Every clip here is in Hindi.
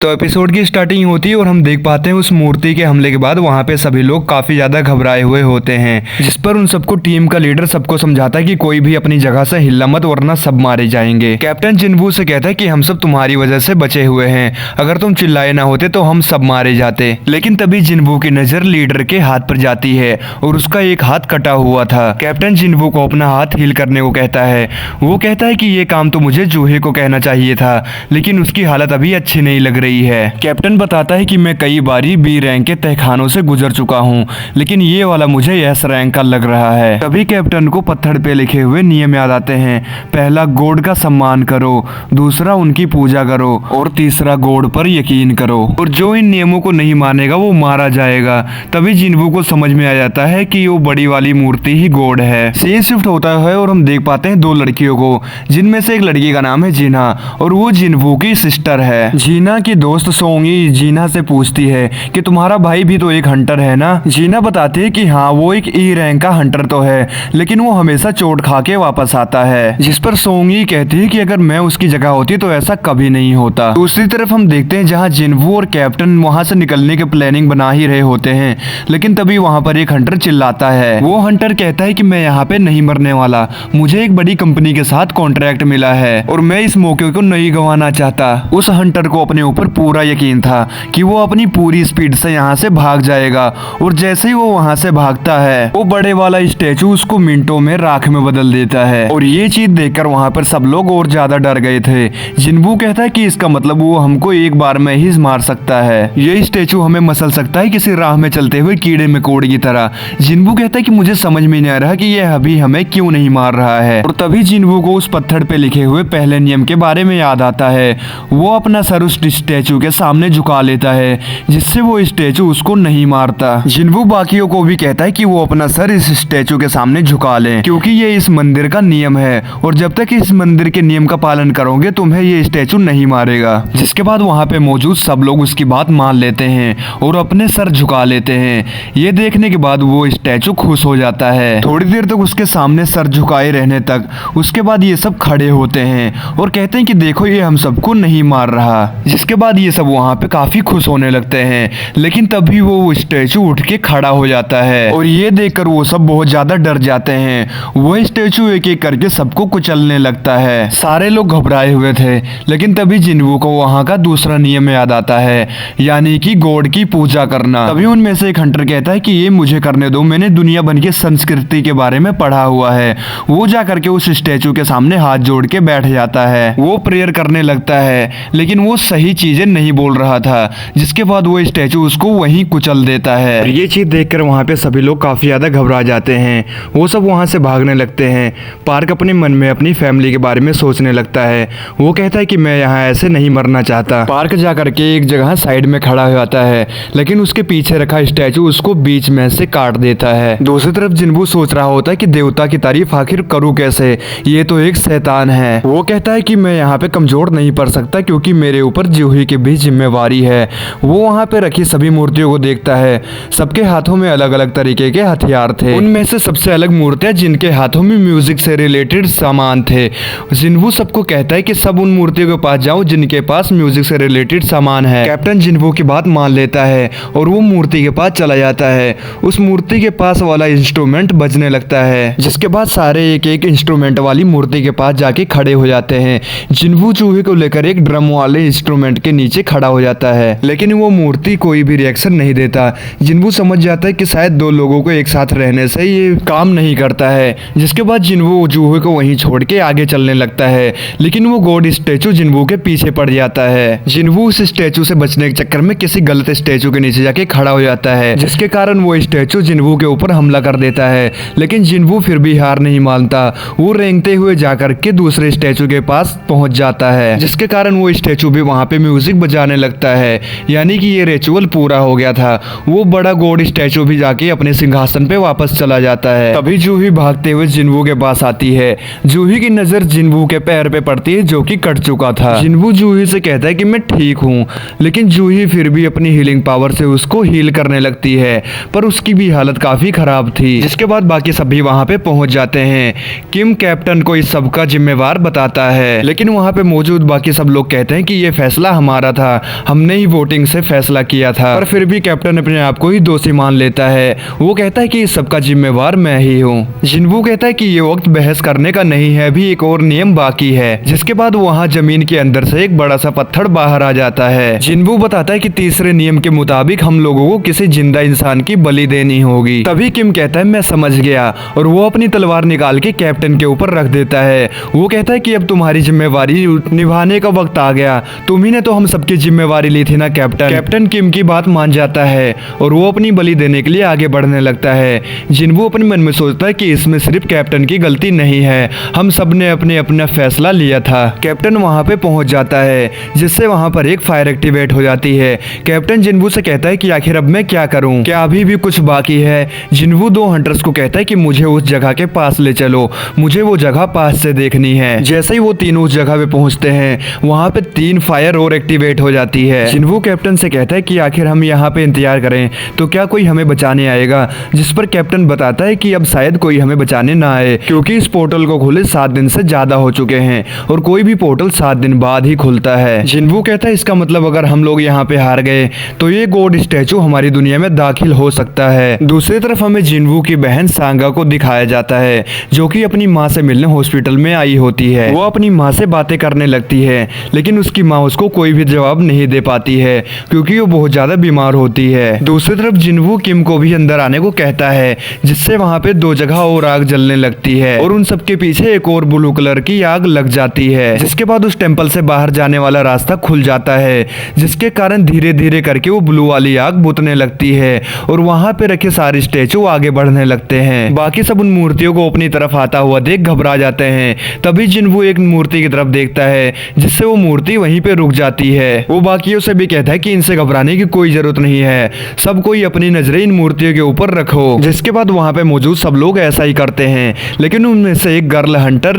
तो एपिसोड की स्टार्टिंग होती है और हम देख पाते हैं उस मूर्ति के हमले के बाद वहाँ पे सभी लोग काफी ज्यादा घबराए हुए होते हैं, जिस पर उन सबको टीम का लीडर सबको समझाता है कि कोई भी अपनी जगह से हिलना मत वरना सब मारे जाएंगे। कैप्टन जिन्वू से कहता है कि हम सब तुम्हारी वजह से बचे हुए हैं, अगर तुम चिल्लाए ना होते तो हम सब मारे जाते। लेकिन तभी जिन्वू की नजर लीडर के हाथ पर जाती है और उसका एक हाथ कटा हुआ था। कैप्टन जिन्वू को अपना हाथ हील करने को कहता है। वो कहता है कि ये काम तो मुझे जूही को कहना चाहिए था, लेकिन उसकी हालत अभी अच्छी नहीं लग रही है। कैप्टन बताता है कि मैं कई बारी बी रैंक के तहखानों से गुजर चुका हूँ, लेकिन ये वाला मुझे एस रैंक का लग रहा है। तभी कैप्टन को पत्थर पे लिखे हुए नियम याद आते हैं। पहला, गॉड का सम्मान करो, दूसरा उनकी पूजा करो और तीसरा गॉड पर यकीन करो, और जो इन नियमों को नहीं मानेगा वो मारा जाएगा। तभी जिन्वू को समझ में आ जाता है कि वो बड़ी वाली मूर्ति ही गॉड है। सीन शिफ्ट होता है और हम देख पाते हैं दो लड़कियों को, जिनमें से एक लड़की का नाम है जीना और वो जिन्वू की सिस्टर है। जीना की दोस्त सोंगी जीना से पूछती है कि तुम्हारा भाई भी तो एक हंटर है ना। जीना बताती है कि हाँ, वो एक ई रैंक का हंटर तो है, लेकिन वो हमेशा चोट खा के वापस आता है। जिस पर सोंगी कहती है कि अगर मैं उसकी जगह होती तो ऐसा कभी नहीं होता। दूसरी तरफ हम देखते हैं जहाँ जिन्वू और कैप्टन वहाँ से निकलने की प्लानिंग बना ही रहे होते हैं, लेकिन तभी वहाँ पर एक हंटर चिल्लाता है। वो हंटर कहता है कि मैं यहाँ पे नहीं मरने वाला, मुझे एक बड़ी कंपनी के साथ कॉन्ट्रैक्ट मिला है और मैं इस मौके को नहीं गंवाना चाहता। उस हंटर को अपने ऊपर पूरा यकीन था कि वो अपनी पूरी स्पीड से यहाँ से भाग जाएगा, और जैसे ही वो वहाँ से भागता है वो बड़े वाला स्टैचू उसको मिनटों में राख में बदल देता है। और ये चीज देखकर वहाँ पर सब लोग और ज्यादा डर गए थे। जिन्वू कहता है कि इसका मतलब वो हमको एक बार में ही मार सकता है, ये स्टैचू हमें मसल सकता है किसी राह में चलते हुए कीड़े मकोड़े की तरह। जिन्वू कहता है कि मुझे समझ में नहीं आ रहा कि यह अभी हमें क्यों नहीं मार रहा है। और तभी जिन्वू को उस पत्थर पे लिखे हुए पहले नियम के बारे में याद आता है। वो अपना सर उस स्टैचू के सामने झुका लेता है, जिससे वो स्टैचू उसको नहीं मारता। जिन्वू बाकियों को भी कहता है कि वो अपना सर इस स्टैचू के सामने झुका लें, क्योंकि ये इस मंदिर का नियम है और जब तक इस मंदिर के नियम का पालन करोगे तुम्हें ये स्टैचू नहीं मारेगा। जिसके बाद वहाँ पे मौजूद सब लोग उसकी बात मान लेते हैं और अपने सर झुका लेते हैं। ये देखने के बाद वो स्टैचू खुश हो जाता है। थोड़ी देर तक उसके सामने सर झुकाए रहने तक, उसके बाद ये सब खड़े होते हैं और कहते हैं कि देखो ये हम सबको नहीं मार रहा। जिसके बाद ये सब वहाँ पे काफी खुश होने लगते हैं, लेकिन तभी वो स्टैचू उठ के खड़ा हो जाता है और ये देखकर वो सब बहुत ज्यादा डर जाते हैं। वो स्टैचू एक एक करके सबको कुचलने लगता है। सारे लोग घबराए हुए थे, लेकिन तभी जिन्वू को वहाँ का दूसरा नियम याद आता है, यानी कि गॉड की पूजा करना। तभी उनमें से एक हंटर कहता है कि ये मुझे करने दो, मैंने दुनिया भर की संस्कृति के बारे में पढ़ा हुआ है। वो जा करके उस स्टैचू के सामने हाथ जोड़ के बैठ जाता है। वो प्रेयर करने लगता है, लेकिन वो सही चीजें नहीं बोल रहा था, जिसके बाद वो स्टैचू उसको वहीं कुचल देता है। ये चीज देखकर वहाँ पे सभी लोग काफी ज्यादा घबरा जाते हैं। वो सब वहाँ से भागने लगते हैं। पार्क अपने मन में अपनी फैमिली के बारे में सोचने लगता है। वो कहता है कि मैं यहाँ ऐसे नहीं मरना चाहता। पार्क जा करके एक जगह साइड में खड़ा हो जाता है, लेकिन उसके पीछे रखा स्टैचू उसको बीच में से काट देता है। दूसरी तरफ जिन्वू सोच रहा होता है कि देवता की तारीफ आखिर करूँ कैसे, ये तो एक शैतान है। वो कहता है कि मैं यहाँ पे कमजोर नहीं पड़ सकता, क्योंकि मेरे ऊपर जूही की भी जिम्मेवारी है। वो वहाँ पे रखी सभी मूर्तियों को देखता है। सबके हाथों में अलग अलग तरीके के हथियार थे। उनमें से सबसे अलग मूर्तियां जिनके हाथों में म्यूजिक से रिलेटेड सामान थे। जिन्वू सबको कहता है कि सब उन मूर्तियों के पास जाओ जिनके पास म्यूजिक से रिलेटेड सामान है। कैप्टन जिन्वू की बात मान लेता है और वो मूर्ति के पास चला जाता है। उस मूर्ति के पास वाला इंस्ट्रूमेंट बजने लगता है, जिसके बाद सारे एक एक इंस्ट्रूमेंट वाली मूर्ति के पास जाके खड़े हो जाते हैं। जिन्वू चूहे को लेकर एक ड्रम वाले इंस्ट्रूमेंट के नीचे खड़ा हो जाता है, लेकिन वो मूर्ति कोई भी रिएक्शन नहीं देता। जिन्वू समझ जाता है कि शायद दो लोगों को एक साथ रहने से ये काम नहीं करता है। जिसके बाद जिन्वू चूहे को वहीं छोड़ के आगे चलने लगता है, लेकिन वो गॉड स्टैचू जिन्वू के पीछे पड़ जाता है। जिन्वू उस स्टैचू से बचने के चक्कर में किसी गलत स्टैचू के नीचे जाके खड़ा हो जाता है, जिसके कारण वो स्टैचू जिन्वू के ऊपर हमला कर देता है। लेकिन जिन्वू फिर भी हार नहीं मानता। वो रेंगते हुए जाकर के दूसरे स्टैचू के पास पहुंच जाता है, जिसके कारण वो स्टैचू भी वहाँ पे म्यूजिक बजाने लगता है, यानी कि ये रिचुअल पूरा हो गया था। वो बड़ा गॉड स्टैचू भी जाके अपने सिंहासन पे वापस चला जाता है। तभी जूही भागते हुए जिन्वू के पास आती है। जूही की नजर जिन्वू के पैर पे पड़ती है, जो कि कट चुका था। जिन्वू जूही से कहता है कि मैं ठीक हूँ, लेकिन जूही फिर भी अपनी हीलिंग पावर से उसको हील करने लगती है, पर उसकी भी हालत काफी खराब थी। जिसके बाद बाकी सभी वहाँ पे पहुंच जाते हैं। किम कैप्टन को इस सब का जिम्मेवार बताता है, लेकिन वहाँ पे मौजूद बाकी सब लोग कहते हैं कि ये फैसला मारा था, हमने ही वोटिंग से फैसला किया था। पर फिर भी कैप्टन अपने आप को ही दोषी मान लेता है। वो कहता है कि इस सबका जिम्मेवार मैं ही हूँ। जिन्वू कहता है कि ये वक्त बहस करने का नहीं है, अभी एक और नियम बाकी है। जिसके बाद वहाँ जमीन के अंदर से एक बड़ा सा पत्थर बाहर आ जाता है। जिन्वू बताता है कि तीसरे नियम के मुताबिक हम लोगों को किसी जिंदा इंसान की बलि देनी होगी। तभी किम कहता है मैं समझ गया, और वो अपनी तलवार निकाल के कैप्टन के ऊपर रख देता है। वो कहता है कि अब तुम्हारी जिम्मेवारी निभाने का वक्त आ गया, तुम्ही ने तो हम सबकी जिम्मेवारी ली थी ना कैप्टन। कैप्टन किम की बात मान जाता है और वो अपनी बलि देने के लिए आगे बढ़ने लगता है। जिन्वू अपने मन में सोचता है कि इसमें सिर्फ कैप्टन की गलती नहीं है, हम सब ने अपने अपना फैसला लिया था। कैप्टन वहाँ पे पहुँच जाता है, जिससे वहाँ पर एक फायर एक्टिवेट हो जाती है। कैप्टन जिन्वू से कहता है कि आखिर अब मैं क्या करूं, क्या अभी भी कुछ बाकी है। जिन्वू दो हंटर्स को कहता है कि मुझे उस जगह के पास ले चलो, मुझे वो जगह पास से देखनी है। जैसे ही वो तीनों उस जगह पे पहुंचते हैं, वहाँ पे 3 फायर और एक्टिवेट हो जाती है। जिन्वू कैप्टन से कहता है कि आखिर हम यहाँ पे इंतजार करें तो क्या कोई हमें बचाने आएगा। जिस पर कैप्टन बताता है कि अब शायद कोई हमें बचाने ना आए, क्योंकि इस पोर्टल को खुले 7 दिन से ज्यादा हो चुके हैं और कोई भी पोर्टल 7 दिन बाद ही खुलता है। जिन्वू कहता है इसका मतलब अगर हम लोग यहाँ पे हार गए तो ये गॉड स्टैचू हमारी दुनिया में दाखिल हो सकता है। दूसरी तरफ हमें जिन्वू की बहन सांगा को दिखाया जाता है, जो कि अपनी माँ से मिलने हॉस्पिटल में आई होती है। वो अपनी माँ से बातें करने लगती है, लेकिन उसकी माँ उसको कोई भी जवाब नहीं दे पाती है, क्योंकि वो बहुत ज्यादा बीमार होती है। दूसरी तरफ जिन्वू किम को भी अंदर आने को कहता है, जिससे वहाँ पे 2 जगह और आग जलने लगती है और उन सबके पीछे एक और ब्लू कलर की आग लग जाती है। जिसके बाद उस टेम्पल से बाहर जाने वाला रास्ता खुल जाता है, जिसके कारण धीरे धीरे करके वो ब्लू वाली आग बुझने लगती है और वहाँ पे रखे सारे स्टेचू आगे बढ़ने लगते हैं। बाकी सब उन मूर्तियों को अपनी तरफ आता हुआ देख घबरा जाते हैं। तभी जिन्वू एक मूर्ति की तरफ देखता है, जिससे वो मूर्ति वहीं पे रुक जाती है। वो बाकियों से भी कहता है कि इनसे घबराने की कोई जरूरत नहीं है, सब कोई अपनी नजरें इन मूर्तियों के ऊपर रखो। जिसके बाद वहाँ पे मौजूद सब लोग ऐसा ही करते हैं, लेकिन उनमें से एक गर्ल हंटर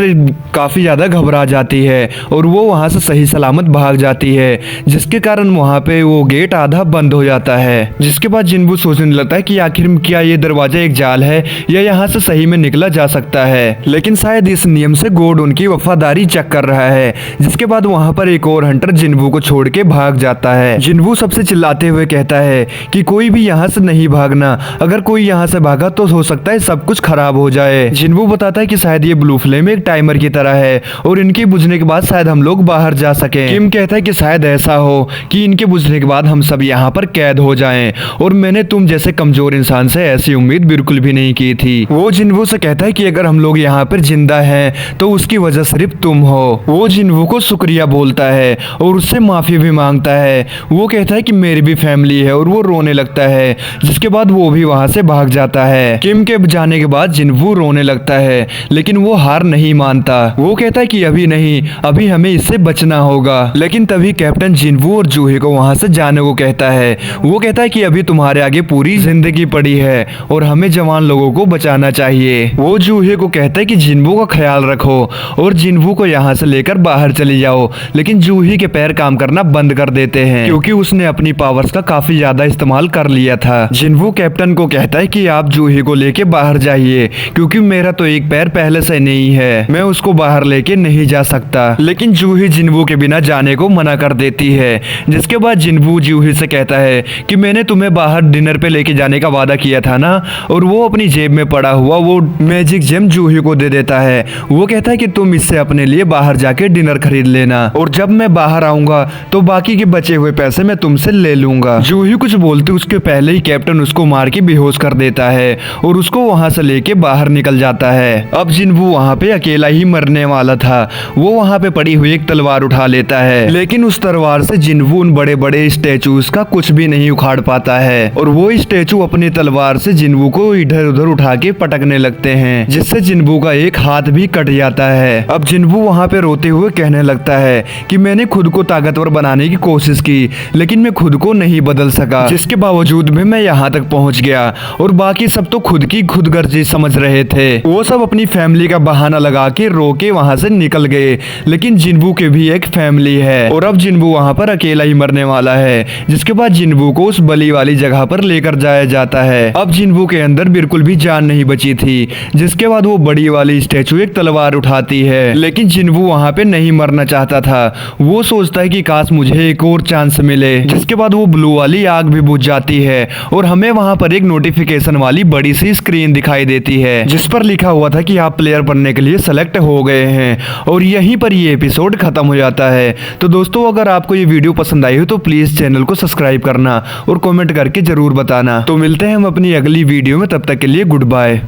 काफी ज्यादा घबरा जाती है और वो वहाँ से सही सलामत भाग जाती है, जिसके कारण वहाँ पे वो गेट आधा बंद हो जाता है। जिसके बाद जिन्वू सोचने लगता है कि आखिर क्या ये दरवाजा एक जाल है या यहाँ से सही में निकला जा सकता है, लेकिन शायद इस नियम से गॉड उनकी वफादारी चेक कर रहा है। जिसके बाद वहाँ पर एक और हंटर जिन्वू को छोड़ के भाग जाता है। जिन्वू सबसे चिल्लाते हुए कहता है कि कोई भी यहाँ से नहीं भागना, अगर कोई यहाँ से भागा तो हो सकता है सब कुछ खराब हो जाए। जिन्वू बताता है कि शायद ये ब्लू फ्लेम एक टाइमर की तरह है और इनके बुझने के बाद शायद हम लोग बाहर जा सकें। किम कहता है कि शायद ऐसा हो कि इनके बुझने के बाद हम सब यहाँ पर कैद हो जाएं, और मैंने तुम जैसे कमजोर इंसान से ऐसी उम्मीद बिल्कुल भी नहीं की थी। वो जिन्वू से कहता है कि अगर हम लोग यहाँ पर जिंदा हैं तो उसकी वजह सिर्फ तुम हो। वो जिन्वू को शुक्रिया बोलता है और उससे माफी भी मांगता है। वो कहता है कि मेरी भी फैमिली है और वो रोने लगता है। जिसके बाद वो भी वहाँ से भाग जाता है। किम के जाने के बाद जिन्वू रोने लगता है, लेकिन वो हार नहीं मानता। वो कहता है कि अभी नहीं, अभी हमें इससे बचना होगा। लेकिन तभी कैप्टन जिन्वू और जूही को वहाँ से जाने को कहता है। वो कहता है कि अभी तुम्हारे आगे पूरी जिंदगी पड़ी है और हमें जवान लोगों को बचाना चाहिए। वो जूही को कहता है कि जिन्वू का ख्याल रखो और जिन्वू को यहाँ से लेकर बाहर चली जाओ, लेकिन जूही के पैर काम करना बंद कर देते हैं, क्योंकि उसने अपनी पावर्स का काफी ज्यादा इस्तेमाल कर लिया था। जिन्वू कैप्टन को कहता है कि आप जूही को लेके बाहर जाइए, क्योंकि मेरा तो एक पैर पहले से नहीं है, मैं उसको बाहर लेके नहीं जा सकता। लेकिन जूही जिन्वू के बिना जाने को मना कर देती है। जिसके बाद जिन्वू जूही से कहता है कि मैंने तुम्हें बाहर डिनर पे लेके जाने का वादा किया था ना, और वो अपनी जेब में पड़ा हुआ वो मैजिक जेम जूही को दे देता है। वो कहता है कि तुम इससे अपने लिए बाहर जाके डिनर खरीद लेना, और जब मैं बाहर आऊंगा तो बाकी के बचे हुए पैसे मैं तुमसे ले लूंगा। जूही कुछ बोलते उसके पहले ही कैप्टन उसको मार के बेहोश कर देता है और उसको वहां से लेके बाहर निकल जाता है। अब जिन्वू वहां पे अकेला ही मरने वाला था। वो वहां पे पड़ी हुई एक तलवार उठा लेता है, लेकिन उस तलवार से जिन्वू उन बड़े बड़े स्टेचूज का कुछ भी नहीं उखाड़ पाता है, और वो स्टेचू अपनी तलवार से जिन्वू को इधर उधर उठा के पटकने लगते हैं, जिससे जिन्वू का एक हाथ भी कट जाता है। अब जिन्वू वहां पे रोते हुए कहने लगता है कि मैंने खुद को ताकतवर बनाने की कोशिश की, लेकिन मैं खुद को नहीं बदल सका, जिसके बावजूद भी मैं यहाँ तक पहुँच गया, और बाकी सब तो खुद की खुदगर्जी समझ रहे थे। वो सब अपनी फैमिली का बहाना लगा के रो के वहाँ से निकल गए, लेकिन जिन्वू की भी एक फैमिली है, और अब जिन्वू वहाँ पर अकेला ही मरने वाला है। जिसके बाद जिन्वू को उस बलि वाली जगह पर लेकर जाया जाता है। अब जिन्वू के अंदर बिल्कुल भी जान नहीं बची थी। जिसके बाद वो बड़ी वाली स्टेचू एक तलवार उठाती है, लेकिन जिन्वू वहाँ पे नहीं मरना चाहता था। वो सोचता है कि कि काश मुझे एक और चांस मिले। जिसके बाद वो ब्लू वाली आग भी बुझ जाती है और हमें वहाँ पर एक नोटिफिकेशन वाली बड़ी सी स्क्रीन दिखाई देती है जिस पर लिखा हुआ था कि आप प्लेयर बनने के लिए सेलेक्ट हो गए हैं। और यहीं पर ये एपिसोड खत्म हो जाता है। तो दोस्तों अगर आपको ये वीडियो पसंद आई हो तो प्लीज चैनल को सब्सक्राइब करना और कमेंट करके जरूर बताना। तो मिलते हैं हम अपनी अगली वीडियो में, तब तक के लिए गुड बाय।